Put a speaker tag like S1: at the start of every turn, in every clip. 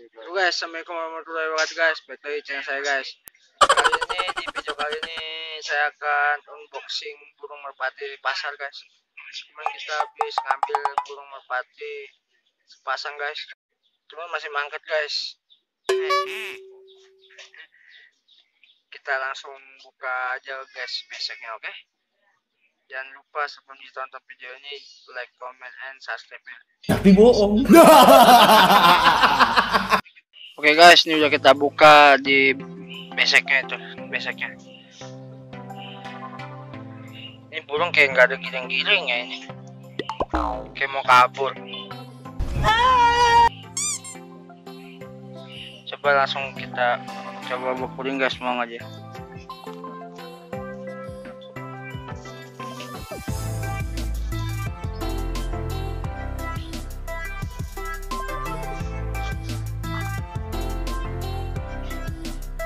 S1: Guys, assalamualaikum warahmatullahi wabarakatuh guys. Baik lagi channel saya guys. Di video kali ini saya akan unboxing burung merpati di pasar guys. Kemarin kita habis ngambil burung merpati sepasang guys. Cuman masih mangkat guys. Kita langsung buka aja guys beseknya, oke? Jangan lupa sebelum ditonton video ini like, comment, and subscribe-nya.
S2: Tapi bohong.
S1: Oke guys, ini udah kita buka di beseknya itu, beseknya. Ini burung kayak nggak ada giring-giring ya ini. Kayak mau kabur. Coba langsung kita coba bukulin guys, mau aja.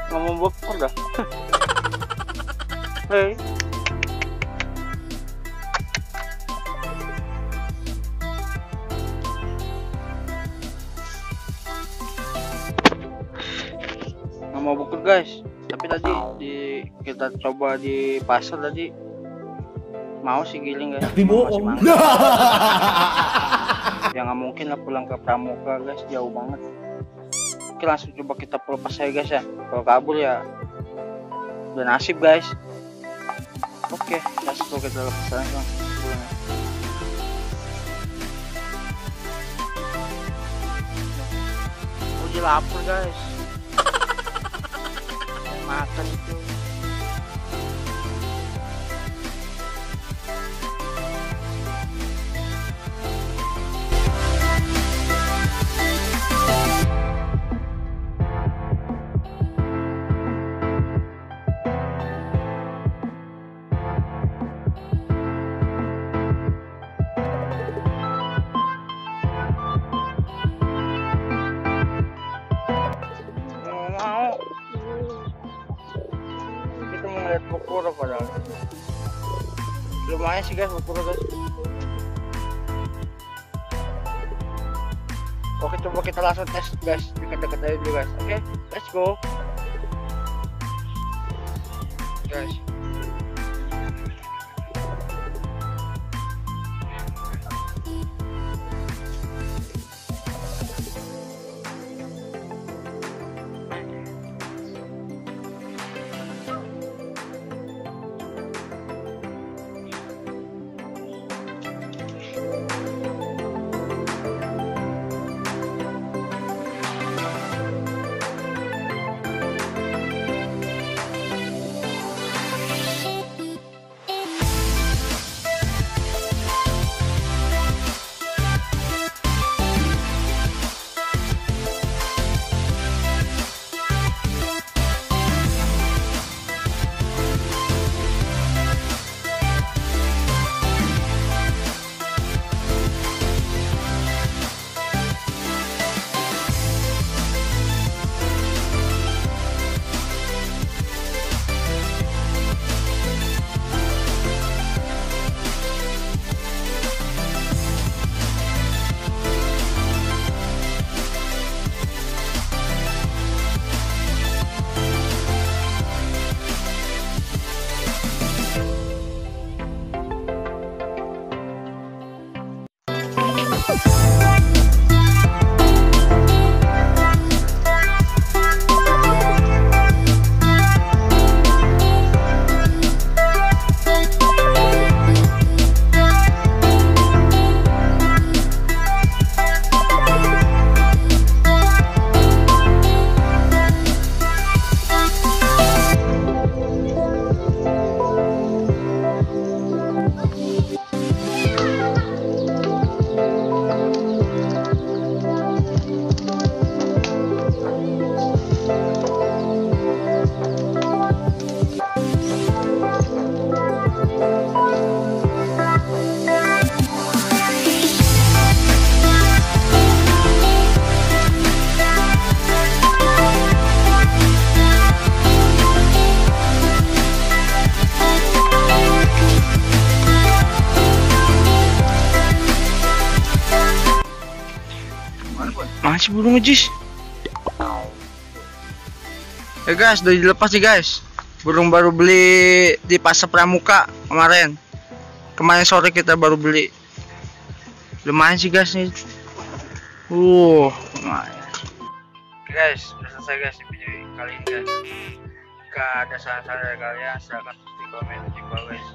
S1: Ngomong bokor dah. Hei. Nggak mau bukur guys. Tapi tadi kita coba di pasar tadi mau sih giling guys.
S2: Tapi bohong.
S1: Ya nggak mungkin lah pulang ke Pramuka guys, jauh banget. Oke, langsung coba kita pelepas aja guys ya. Kalau kabur ya udah nasib guys. Oke, langsung kita lepas aja. Oh, dia lapar guys. Makan itu. Lihat bukur padahal lumayan sih guys bukur guys. Oke, coba kita langsung tes guys, dekat-dekat aja dulu guys. Oke, let's go guys. Masih belum ngejis. Ya guys, udah dilepas nih guys. Burung baru beli di pasar Pramuka kemarin. Kemarin sore kita baru beli. Lumayan sih guys nih. Lumayan. Guys, udah selesai guys di video kali ini guys. Jika ada saran-saran dari kalian, silahkan tulis di komen di bawah guys.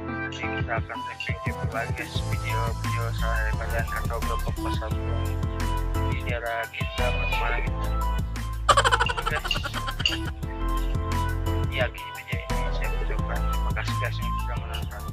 S1: Nanti kita akan review lagi guys video saran dari kalian atau beberapa pasar burung di daerah kita bagaimana gitu. Guys, ya gini video ini saya ucapkan terima kasih guys yang sudah menonton.